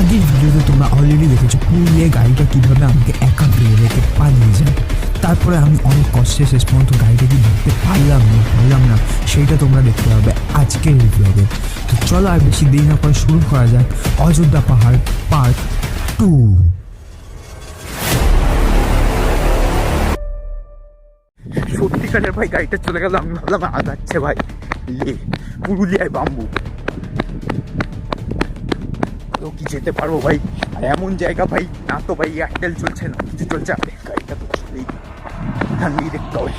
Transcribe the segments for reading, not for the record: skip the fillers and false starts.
আগের ভিডিওতে তোমরা অলরেডি দেখেছো পুরুলিয়ায় গাড়িটা কীভাবে আমাকে একা ফেলে রেখে পালিয়ে যায়। তারপরে আমি অনেক কষ্টে শেষ পর্যন্ত গাড়িটাকে ধরতে পারলাম না সেইটা তোমরা দেখতে পাবে আজকের এই ভিডিওতে। তো চলো আর বেশি দেরি না করে শুরু করা যাক অযোধ্যা পাহাড় পার্ট 2। সত্যিকারের ভাই গাড়িটা চলে গেল, আমি ভাবলাম আগাচ্ছে ভাই পুরুলিয়ায় বাম্বু তো কি যেতে পারবো ভাই। আর এমন জায়গা ভাই, না তো ভাই এয়ারটেল চলছে না কিছু চলছে, গাড়িটা তো চলেই এখান দিয়ে দেখতে হবে।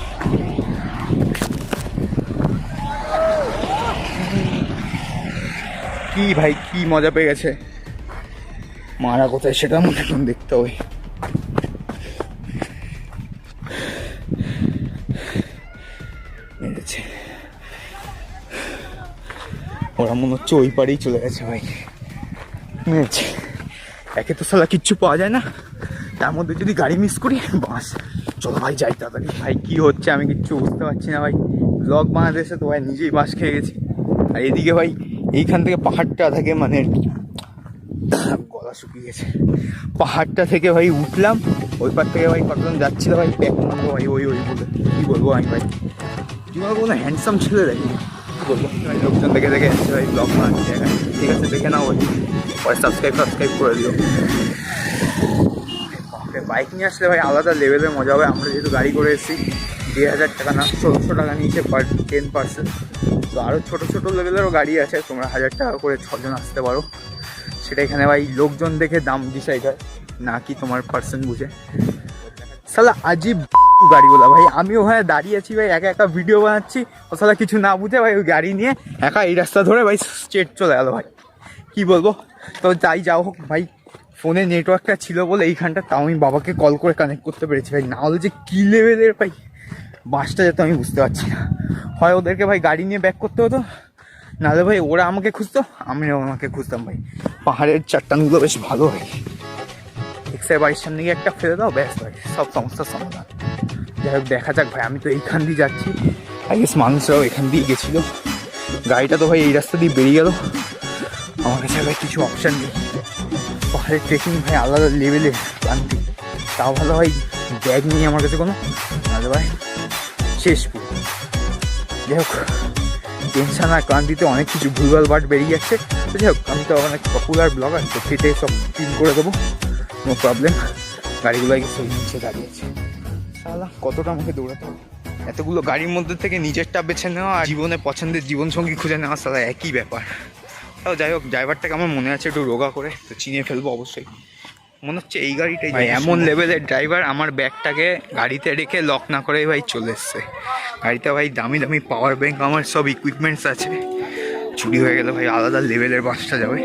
কি ভাই কি মজা পেয়ে গেছে, মারা কোথায় সেটা মনে এখন দেখতে হবে। ওরা মনে হচ্ছে ওই পারেই চলে গেছে ভাই। মেরেছে একে তো সালা কিচ্ছু পাওয়া যায় না, তার মধ্যে যদি গাড়ি মিস করি বাস। চলো ভাই যাই তাড়াতাড়ি। ভাই কি হচ্ছে আমি কিচ্ছু বুঝতে পারছি না ভাই, ব্লগ বানাতে এসে তো ভাই নিজেই বাস খেয়ে গেছি। আর এদিকে ভাই এইখান থেকে পাহাড়টা থাকে মানে গলা শুকিয়ে গেছে, পাহাড়টা থেকে ভাই উঠলাম, ওই পার থেকে ভাই কতজন যাচ্ছিল ভাই ব্যাক মারলো ভাই ওই বলে কী বলবো আমি ভাই, জীবনে কোনো হ্যান্ডসাম ছেলে দেখিনি বলবো। লোকজন দেখে এসছে ভাই ব্লগ বানাচ্ছি, ঠিক আছে দেখে নাও ভাই, পরে সাবস্ক্রাইব করে দিও। বাইক নিয়ে আসলে ভাই আলাদা লেভেলের মজা হবে। আমরা যেহেতু গাড়ি করে এসেছি 1000 টাকা না 1600 টাকা নিয়েছে পার 10 পার্সেন্ট। তো আরও ছোটো লেভেলেরও গাড়ি আছে, তোমরা 1000 টাকা করে 6 জন আসতে পারো। সেটা এখানে ভাই লোকজন দেখে দাম ডিসাইড হয়, না কি তোমার পার্সেন্ট বুঝে। সালা আজিব গাড়িগুলো ভাই, আমি ওখানে দাঁড়িয়ে আছি ভাই একা ভিডিও বানাচ্ছি, ও সালা কিছু না বুঝে ভাই ওই গাড়ি নিয়ে একা এই রাস্তা ধরে ভাই স্ট্রেট চলে গেলো ভাই। কি বলবো, তো যাই যাও হোক ভাই, ফোনে নেটওয়ার্কটা ছিল বলে এইখানটা তাও আমি বাবাকে কল করে কানেক্ট করতে পেরেছি ভাই, না হলে যে কী লেভেলের ভাই বাসটা যেত আমি বুঝতে পারছি না। হয় ওদেরকে ভাই গাড়ি নিয়ে ব্যাক করতে হতো, নাহলে ভাই ওরা আমাকে খুঁজতো আমিও আমাকে খুঁজতাম ভাই। পাহাড়ের চাট্টানগুলো বেশ ভালো হয়, এক্সের বাড়ির সামনে গিয়ে একটা ফেলে দাও ব্যাস ভাই সব সমস্যার সমাধান। যাই হোক দেখা যাক ভাই, আমি তো এইখান দিয়ে যাচ্ছি, আই গেস মানুষরাও এখান দিয়ে গেছিলো, গাড়িটা তো ভাই এই রাস্তা দিয়ে বেরিয়ে গেল, আমার কাছে ভাই কিছু অপশান নেই। পাহাড়ের ট্রেকিং ভাই আলাদা লেভেলে ক্লান্তি, তাও ভালো ভাই ব্যাগ নিয়ে আমার কাছে কোনো, নাহলে ভাই শেষ পুরো। যাই হোক টেনশন আর ক্লান্তিতে অনেক কিছু ভুলভাল বাট বেরিয়ে যাচ্ছে। তো যাই হোক আমি তো অনেক পপুলার ব্লগার, তো ফিটে সব ক্লিন করে দেবো, নো প্রবলেম। গাড়িগুলো সেই নিচে দাঁড়িয়েছে, সালা কতটা আমাকে দৌড়াতে হবে, এতগুলো গাড়ির মধ্যে থেকে নিজেরটা বেছে নেওয়া আর জীবনে পছন্দের জীবনসঙ্গী খুঁজে নেওয়া সালা একই ব্যাপার। তাও যাই হোক ড্রাইভারটাকে আমার মনে আছে একটু রোগা করে, তো চিনে ফেলবো অবশ্যই। মনে হচ্ছে এই গাড়িটাই ভাই এমন লেভেলের ড্রাইভার, আমার ব্যাগটাকে গাড়িতে রেখে লক না করেই ভাই চলে এসছে। গাড়িতে ভাই দামি পাওয়ার ব্যাঙ্ক আমার সব ইকুইপমেন্টস আছে, চুরি হয়ে গেলে ভাই আলাদা লেভেলের বাসটা যাবে।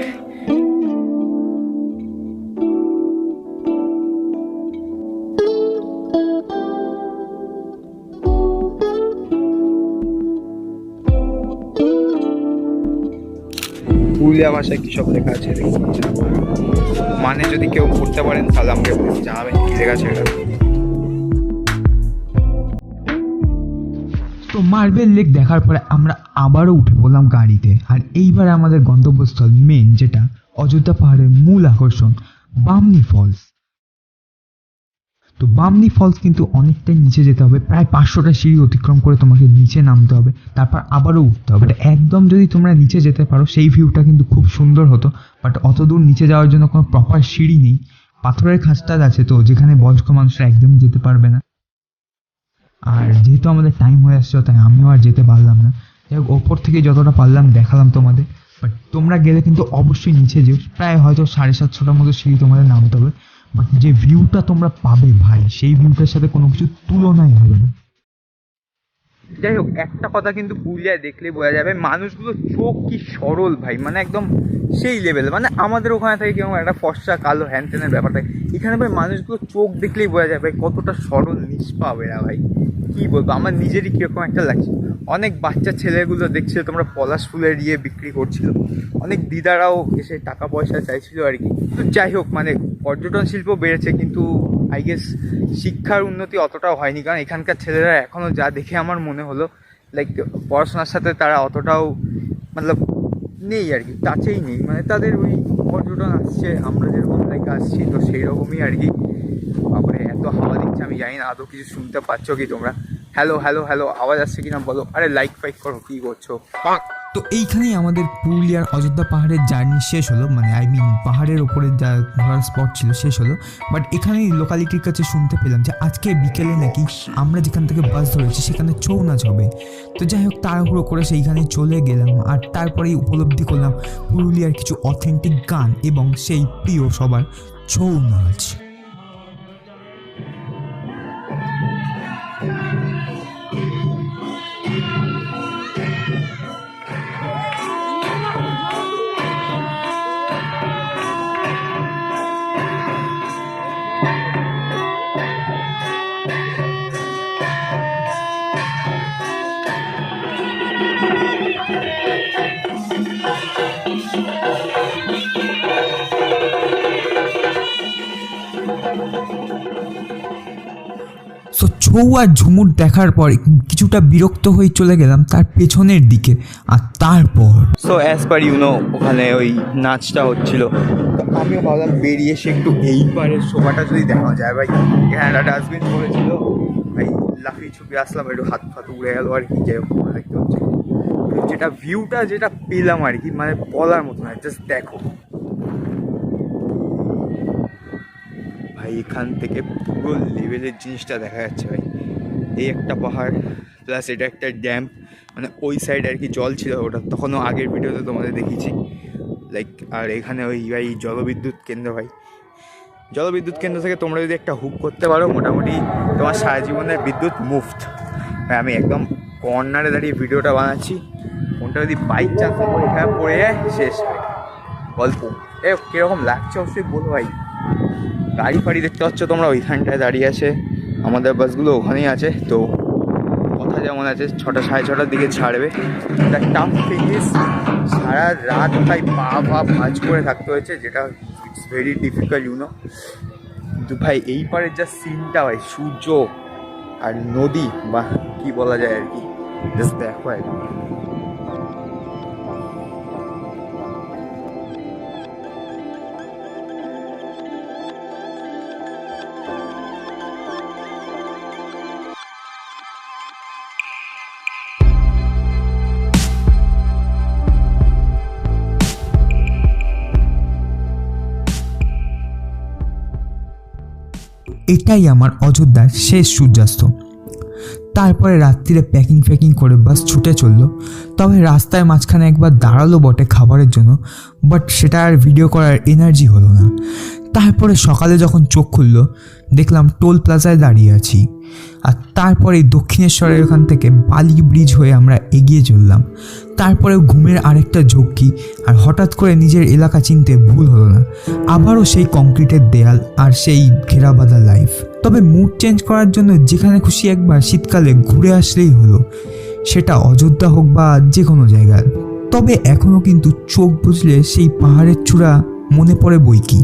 পুরুলিয়া ভাষায় কী সব লেখা আছে মানে যদি কেউ পড়তে পারেন তাহলে আমাকে জানাবেন কী লেখা আছে এটা। তো মার্বেল লেক দেখার পরে আমরা আবারও উঠে পড়লাম গাড়িতে, আর এইবার আমাদের গন্তব্যস্থল মেন যেটা অযোধ্যা পাহাড়ের মূল আকর্ষণ বামনি ফলস। তো বামনি ফলস কিন্তু অনেকটাই নিচে যেতে হবে, প্রায় 500টা সিঁড়ি অতিক্রম করে তোমাকে নিচে নামতে হবে, তারপর আবারও উঠতে হবে। একদম যদি তোমরা নিচে যেতে পারো সেই ভিউটা কিন্তু খুব সুন্দর হতো, বাট অত দূর নিচে যাওয়ার জন্য কোনো প্রপার সিঁড়ি নেই, পাথরের খাঁজটাজ আছে তো যেখানে বয়স্ক মানুষরা একদমই যেতে পারবে না। আর যেহেতু আমাদের টাইম হয়ে আসছে তাই আমিও আর যেতে পারলাম না। যাই হোক ওপর থেকে যতটা পারলাম দেখালাম তোমাদের, বাট তোমরা গেলে কিন্তু অবশ্যই নিচে যেও, প্রায় হয়তো 750টার মতো সিঁড়ি তোমাদের নামতে হবে, বাট যে ভিউটা তোমরা পাবে ভাই সেই ভিউটার সাথে কোনো কিছু তুলনাই হবে না। যাই হোক একটা কথা কিন্তু পুরুলিয়ায় দেখলেই বোঝা যাবে, মানুষগুলো চোখ কি সরল ভাই, মানে একদম সেই লেভেল। মানে আমাদের ওখানে থেকে কেমন একটা ফর্সা কালো হ্যান ত্যানের ব্যাপারটা, এখানে ভাই মানুষগুলো চোখ দেখলেই বোঝা যাবে কতটা সরল নিষ্পাপ এরা ভাই। কী বলবো, আমার নিজেরই কীরকম একটা লাগছে। অনেক বাচ্চা ছেলেগুলো দেখছিল তোমরা পলাশ ফুলের বিক্রি করছিল, অনেক দিদারাও এসে টাকা পয়সা চাইছিল আর কি। তো যাই হোক মানে পর্যটন শিল্প বেড়েছে, কিন্তু আই গেস শিক্ষার উন্নতি অতটাও হয়নি, কারণ এখানকার ছেলেরা এখনও যা দেখে আমার মনে হলো লাইক পড়াশোনার সাথে তারা অতটাও মতলব নেই আর কি, টাচেই নেই। মানে তাদের ওই পর্যটন আসছে, আমরা যেরকম লাইক আসছি তো সেই রকমই আর কি। তারপরে এত হাওয়া দিচ্ছে, আমি জানি না আদৌ কিছু শুনতে পাচ্ছ কি তোমরা। হ্যালো হ্যালো হ্যালো, আওয়াজ আসছে কিনা বলো। আরে লাইক ফাইক করো, কী করছো? তো এইখানেই আমাদের পুরুলিয়ার অযোধ্যা পাহাড়ের জার্নি শেষ হলো, মানে পাহাড়ের ওপরে যা ঘোরার স্পট ছিল শেষ হলো। বাট এখানেই লোকালিটির কাছে শুনতে পেলাম যে আজকে বিকেলে নাকি আমরা যেখান থেকে বাস ধরেছি সেখানে ছৌ নাচ হবে। তো যাই হোক, তাড়াহুড়ো করে সেইখানে চলে গেলাম, আর তারপরেই উপলব্ধি করলাম পুরুলিয়ার কিছু অথেন্টিক গান এবং সেই প্রিয় সবার ছৌ নাচ। সো ছৌ আর ঝুমুর দেখার পর কিছুটা বিরক্ত হয়ে চলে গেলাম তার পেছনের দিকে, আর তারপর সো অ্যাজ পার ওখানে ওই নাচটা হচ্ছিল। তো আমিও ভাবলাম বেরিয়ে এসে একটু এই পারের শোভাটা যদি দেখা যায় ভাই। এখানে একটা ডাস্টবিন পড়েছিল ভাই, লাফিয়ে ছুপিয়ে আসলাম, একটু হাত ফাত উড়ে গেল আর কি। যেরকম দেখতে হচ্ছে, যেটা ভিউটা যেটা পেলাম আর কি, মানে বলার মতো না, জাস্ট দেখো ভাই। এখান থেকে পুরো লেভেলের জিনিসটা দেখা যাচ্ছে ভাই। এই একটা পাহাড় প্লাস এটা একটা ড্যাম, মানে ওই সাইড আর কি জল ছিল, ওটা তখনও আগের ভিডিওতে তোমাদের দেখিয়েছি লাইক। আর এখানে ওই ভাই জলবিদ্যুৎ কেন্দ্র ভাই। জলবিদ্যুৎ কেন্দ্র থেকে তোমরা যদি একটা হুক করতে পারো, মোটামুটি তোমার সারা জীবনের বিদ্যুৎ মুফট ভাই। আমি একদম কর্নারে দাঁড়িয়ে ভিডিওটা বানাচ্ছি, কোনটা যদি বাইক চান্স এখানে পড়ে যায় শেষ ভাই গল্প। কীরকম লাগছে অবশ্যই বলো ভাই। গাড়ি ফাড়ি দেখতে পাচ্ছ তোমরা, ওইখানটায় দাঁড়িয়ে আছে, আমাদের বাসগুলো ওখানেই আছে। তো কথা যেমন আছে 6টা 6:30টার দিকে ছাড়বে। একটা টাফ ফিজিস, সারা রাত ভাই পা ভাঁজ করে থাকতে হয়েছে, যেটা ইটস ভেরি ডিফিকাল্ট কিন্তু ভাই এই পারের যা সিনটা ভাই, সূর্য আর নদী বা কি বলা যায় আর কি, জাস্ট দেখো একদম। এটাই আমার অযোধ্যার শেষ সূর্যাস্ত। তারপরে রাত্রিরে প্যাকিং করে বাস ছুটে চললো। তবে রাস্তায় মাঝখানে একবার দাঁড়ালো বটে খাবারের জন্য, বাট সেটা আর ভিডিও করার এনার্জি হলো না। তারপরে সকালে যখন চোখ খুললো দেখলাম টোল প্লাজায় দাঁড়িয়ে আছি। আর তারপরে দক্ষিণেশ্বরের ওখান থেকে বালি ব্রিজ হয়ে আমরা এগিয়ে চললাম। তারপরে ঘুমের আরেকটা ঝক্কি, আর হঠাৎ করে নিজের এলাকা চিনতে ভুল হলো না। আবারও সেই কংক্রিটের দেয়াল আর সেই ঘেরাবাঁধা লাইফ। তবে মুড চেঞ্জ করার জন্য যেখানে খুশি একবার শীতকালে ঘুরে আসলেই হলো, সেটা অযোধ্যা হোক বা যে কোনো জায়গায়। তবে এখনও কিন্তু চোখ বুঝলে সেই পাহাড়ের চূড়া মনে পড়ে বই কি।